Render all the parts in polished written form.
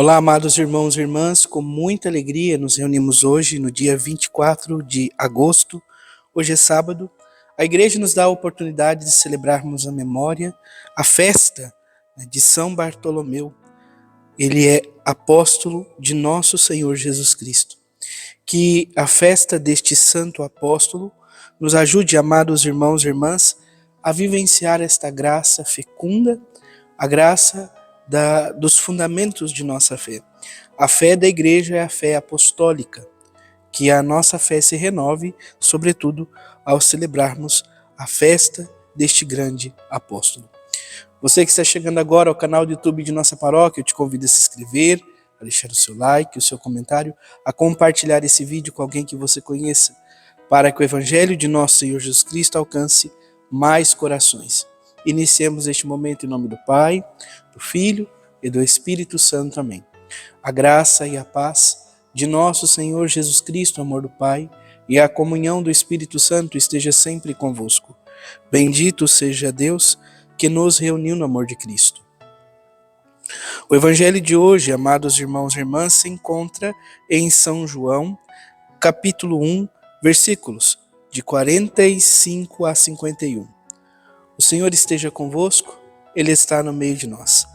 Olá, amados irmãos e irmãs, com muita alegria nos reunimos hoje, no dia 24 de agosto. Hoje é sábado. A igreja nos dá a oportunidade de celebrarmos a memória, a festa de São Bartolomeu. Ele é apóstolo de nosso Senhor Jesus Cristo. Que a festa deste santo apóstolo nos ajude, amados irmãos e irmãs, a vivenciar esta graça fecunda, a graça dos fundamentos de nossa fé. A fé da igreja é a fé apostólica, que a nossa fé se renove, sobretudo ao celebrarmos a festa deste grande apóstolo. Você que está chegando agora ao canal do YouTube de nossa paróquia, eu te convido a se inscrever, a deixar o seu like, o seu comentário, a compartilhar esse vídeo com alguém que você conheça, para que o Evangelho de nosso Senhor Jesus Cristo alcance mais corações. Iniciemos este momento em nome do Pai, do Filho e do Espírito Santo. Amém. A graça e a paz de nosso Senhor Jesus Cristo, o amor do Pai, e a comunhão do Espírito Santo esteja sempre convosco. Bendito seja Deus que nos reuniu no amor de Cristo. O Evangelho de hoje, amados irmãos e irmãs, se encontra em São João, capítulo 1, versículos de 45 a 51. O Senhor esteja convosco, Ele está no meio de nós.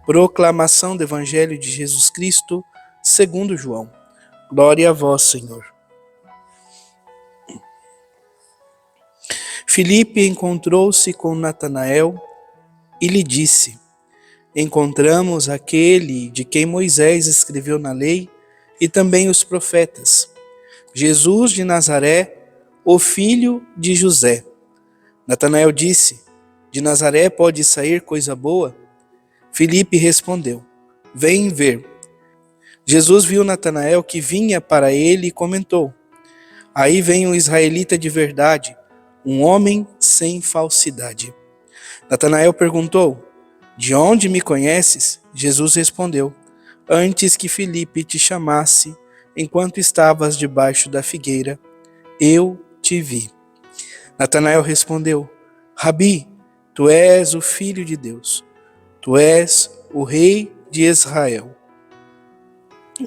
Proclamação do Evangelho de Jesus Cristo, segundo João. Glória a vós, Senhor. Filipe encontrou-se com Natanael e lhe disse: encontramos aquele de quem Moisés escreveu na lei e também os profetas, Jesus de Nazaré, o filho de José. Natanael disse: de Nazaré pode sair coisa boa? Filipe respondeu: vem ver. Jesus viu Natanael que vinha para ele e comentou: aí vem um israelita de verdade, um homem sem falsidade. Natanael perguntou: de onde me conheces? Jesus respondeu: antes que Filipe te chamasse, enquanto estavas debaixo da figueira, eu te vi. Natanael respondeu: Rabi, tu és o Filho de Deus, tu és o Rei de Israel.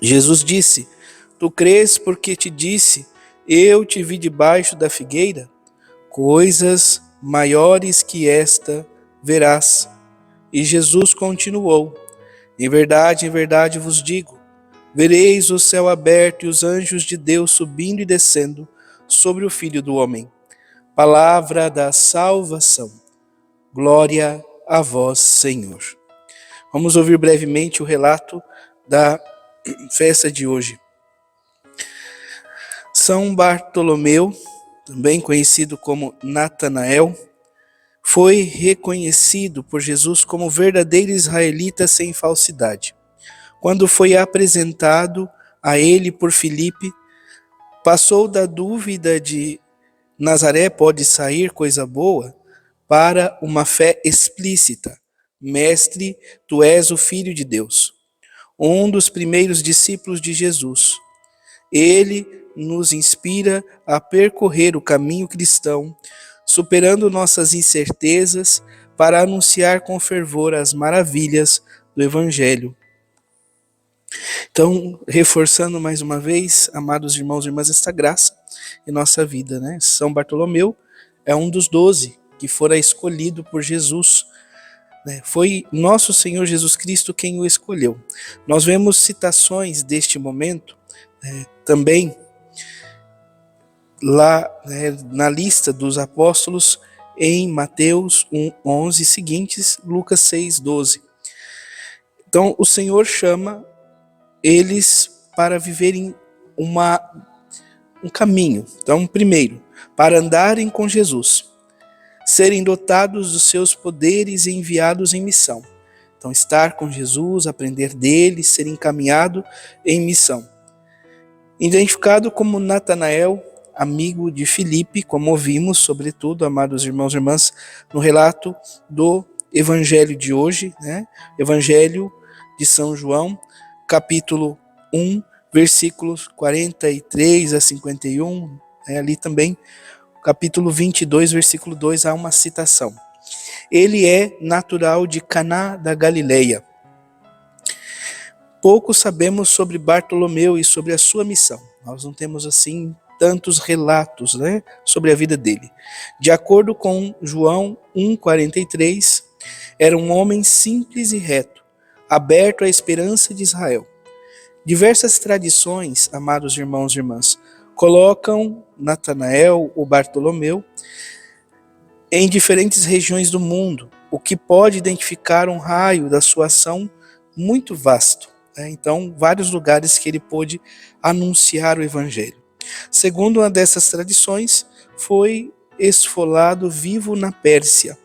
Jesus disse: tu crês porque te disse, eu te vi debaixo da figueira? Coisas maiores que esta verás. E Jesus continuou: em verdade vos digo, vereis o céu aberto e os anjos de Deus subindo e descendo sobre o Filho do Homem. Palavra da salvação. Glória a vós, Senhor. Vamos ouvir brevemente o relato da festa de hoje. São Bartolomeu, também conhecido como Natanael, foi reconhecido por Jesus como verdadeiro israelita sem falsidade. Quando foi apresentado a ele por Filipe, passou da dúvida de Nazaré pode sair coisa boa para uma fé explícita. Mestre, tu és o Filho de Deus, um dos primeiros discípulos de Jesus. Ele nos inspira a percorrer o caminho cristão, superando nossas incertezas para anunciar com fervor as maravilhas do Evangelho. Então, reforçando mais uma vez, amados irmãos e irmãs, esta graça em nossa vida, né? São Bartolomeu é um dos 12 que fora escolhido por Jesus, né? Foi nosso Senhor Jesus Cristo quem o escolheu. Nós vemos citações deste momento também lá, né, na lista dos apóstolos em Mateus 1:11 seguintes, Lucas 6:12. Então, o Senhor chama eles para viverem um caminho. Então, primeiro, para andarem com Jesus, serem dotados dos seus poderes e enviados em missão. Então, estar com Jesus, aprender dele, ser encaminhado em missão. Identificado como Natanael, amigo de Filipe, como ouvimos, sobretudo, amados irmãos e irmãs, no relato do Evangelho de hoje, né? Evangelho de São João, capítulo 1, versículos 43 a 51, ali também, capítulo 22, versículo 2, há uma citação. Ele é natural de Caná da Galileia. pouco sabemos sobre Bartolomeu e sobre a sua missão. Nós não temos assim tantos relatos, né, sobre a vida dele. De acordo com João 1,43, era um homem simples e reto, aberto à esperança de Israel. Diversas tradições, amados irmãos e irmãs, colocam Natanael ou Bartolomeu em diferentes regiões do mundo, o que pode identificar um raio da sua ação muito vasto. Então, vários lugares que ele pôde anunciar o evangelho. Segundo uma dessas tradições, foi esfolado vivo na Pérsia,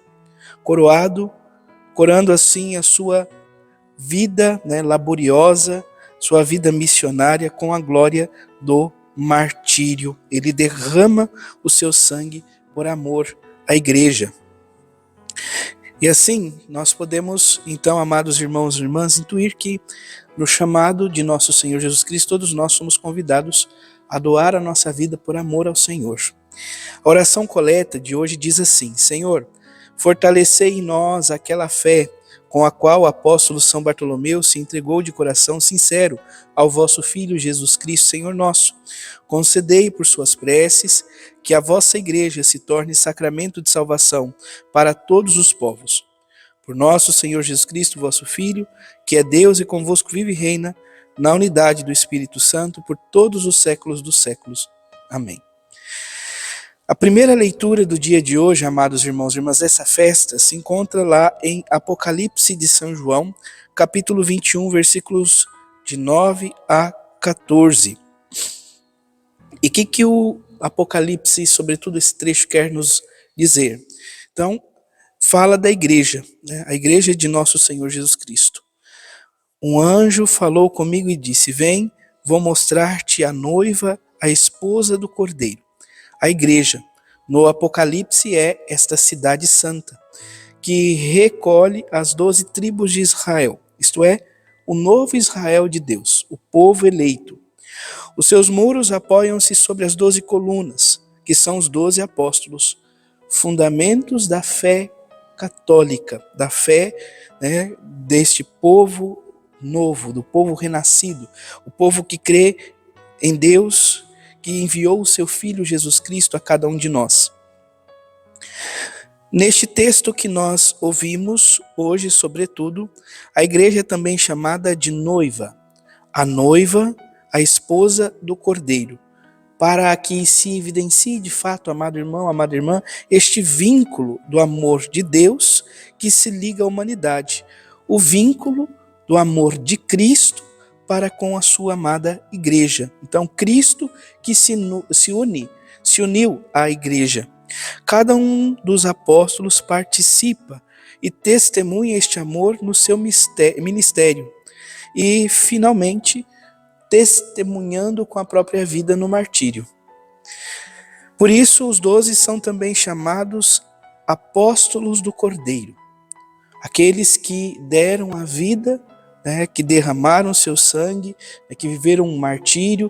coroando assim a sua vida, laboriosa, sua vida missionária com a glória do martírio. Ele derrama o seu sangue por amor à igreja. E assim, nós podemos, então, amados irmãos e irmãs, intuir que no chamado de nosso Senhor Jesus Cristo, todos nós somos convidados a doar a nossa vida por amor ao Senhor. A oração coleta de hoje diz assim: Senhor, fortalecei em nós aquela fé com a qual o apóstolo São Bartolomeu se entregou de coração sincero ao vosso Filho Jesus Cristo, Senhor nosso. Concedei por suas preces que a vossa igreja se torne sacramento de salvação para todos os povos. Por nosso Senhor Jesus Cristo, vosso Filho, que é Deus e convosco vive e reina, na unidade do Espírito Santo, por todos os séculos dos séculos. Amém. A primeira leitura do dia de hoje, amados irmãos e irmãs, dessa festa, se encontra lá em Apocalipse de São João, capítulo 21, versículos de 9 a 14. E o que o Apocalipse, sobretudo esse trecho, quer nos dizer? Então, fala da igreja, a igreja de nosso Senhor Jesus Cristo. Um anjo falou comigo e disse: Vem, vou mostrar-te a noiva, a esposa do Cordeiro. A igreja, no Apocalipse, é esta cidade santa, que recolhe as 12 tribos de Israel, isto é, o novo Israel de Deus, o povo eleito. Os seus muros apoiam-se sobre as 12 colunas, que são os 12 apóstolos, fundamentos da fé católica, da fé deste povo novo, do povo renascido, o povo que crê em Deus, que enviou o seu Filho Jesus Cristo a cada um de nós. Neste texto que nós ouvimos hoje, sobretudo, a igreja é também chamada de noiva. A noiva, a esposa do Cordeiro, para que se evidencie de fato, amado irmão, amada irmã, este vínculo do amor de Deus que se liga à humanidade, o vínculo do amor de Cristo para com a sua amada igreja. Então, Cristo que se uniu à igreja. Cada um dos apóstolos participa e testemunha este amor no seu ministério. E, finalmente, testemunhando com a própria vida no martírio. Por isso, os 12 são também chamados apóstolos do Cordeiro. Aqueles que deram a vida, que derramaram seu sangue, que viveram um martírio,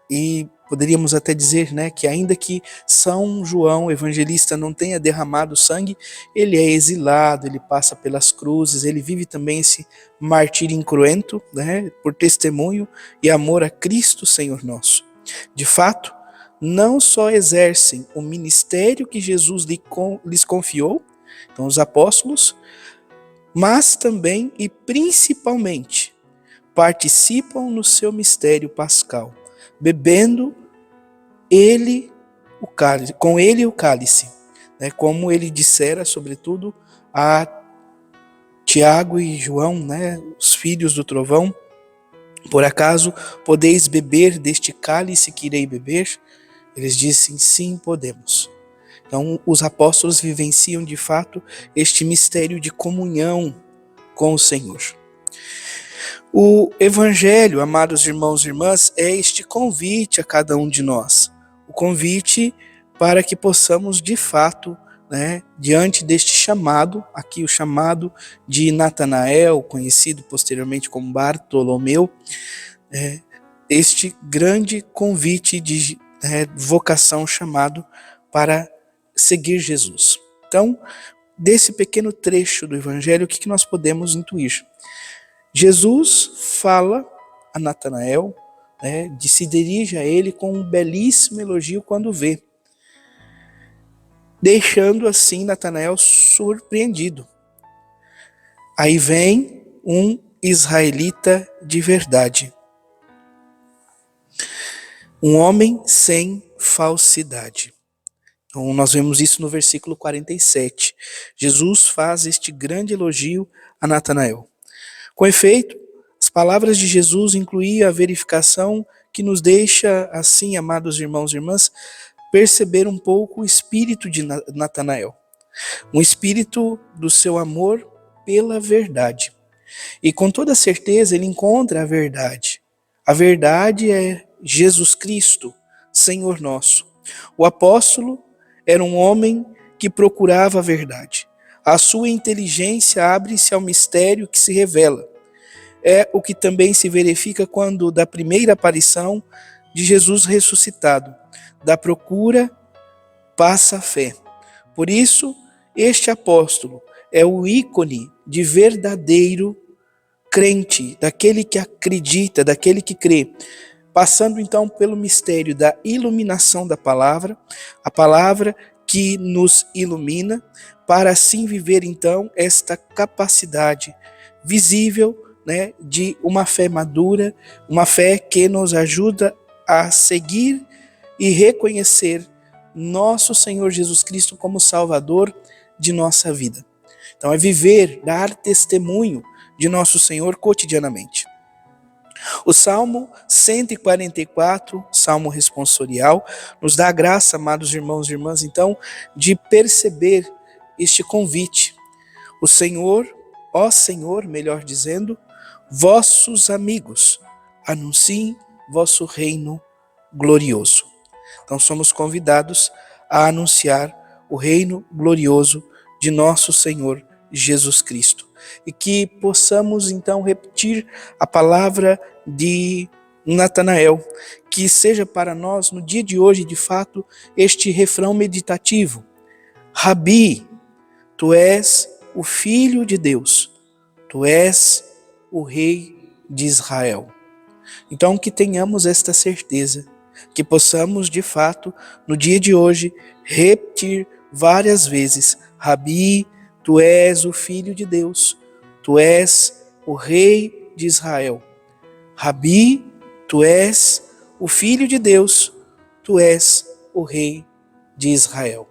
e poderíamos até dizer que ainda que São João Evangelista não tenha derramado sangue, ele é exilado, ele passa pelas cruzes, ele vive também esse martírio incruento, por testemunho e amor a Cristo Senhor nosso. De fato, não só exercem o ministério que Jesus lhes confiou, então os apóstolos, mas também e principalmente participam no seu mistério pascal, bebendo com ele o cálice, como ele dissera, sobretudo, a Tiago e João, os filhos do trovão: por acaso podeis beber deste cálice que irei beber? Eles dizem: sim, podemos. Então, os apóstolos vivenciam de fato este mistério de comunhão com o Senhor. O Evangelho, amados irmãos e irmãs, é este convite a cada um de nós. O convite para que possamos, de fato, diante deste chamado, aqui o chamado de Natanael, conhecido posteriormente como Bartolomeu, este grande convite de vocação, chamado para seguir Jesus. Então, desse pequeno trecho do Evangelho, o que nós podemos intuir? Jesus fala a Natanael, se dirige a ele com um belíssimo elogio quando vê, deixando assim Natanael surpreendido. Aí vem um israelita de verdade, um homem sem falsidade. Então, nós vemos isso no versículo 47. Jesus faz este grande elogio a Natanael. Com efeito, as palavras de Jesus incluíam a verificação que nos deixa, assim, amados irmãos e irmãs, perceber um pouco o espírito de Natanael. Um espírito do seu amor pela verdade. E com toda certeza ele encontra a verdade. A verdade é Jesus Cristo, Senhor nosso. O apóstolo era um homem que procurava a verdade. A sua inteligência abre-se ao mistério que se revela. É o que também se verifica quando, da primeira aparição de Jesus ressuscitado, da procura passa a fé. Por isso, este apóstolo é o ícone de verdadeiro crente, daquele que acredita, daquele que crê, passando então pelo mistério da iluminação da palavra, a palavra que nos ilumina, para assim viver então esta capacidade visível, de uma fé madura, uma fé que nos ajuda a seguir e reconhecer nosso Senhor Jesus Cristo como Salvador de nossa vida. Então é viver, dar testemunho de nosso Senhor cotidianamente. O Salmo 144, Salmo responsorial, nos dá a graça, amados irmãos e irmãs, então, de perceber este convite. O Senhor, ó Senhor, melhor dizendo, vossos amigos, anunciem vosso reino glorioso. Então somos convidados a anunciar o reino glorioso de nosso Senhor Jesus Cristo. E que possamos então repetir a palavra de Natanael, que seja para nós no dia de hoje, de fato, este refrão meditativo. Rabi, tu és o Filho de Deus, tu és o Rei de Israel. Então que tenhamos esta certeza, que possamos de fato, no dia de hoje, repetir várias vezes, Rabi, tu és o Filho de Deus, tu és o Rei de Israel. Rabi, tu és o Filho de Deus, tu és o Rei de Israel.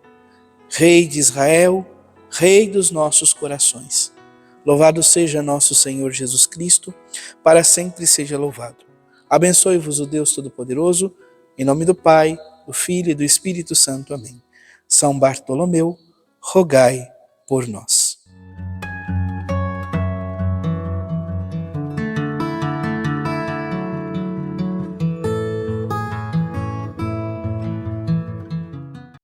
Rei de Israel, Rei dos nossos corações. Louvado seja nosso Senhor Jesus Cristo, para sempre seja louvado. Abençoe-vos o Deus Todo-Poderoso, em nome do Pai, do Filho e do Espírito Santo. Amém. São Bartolomeu, rogai por nós.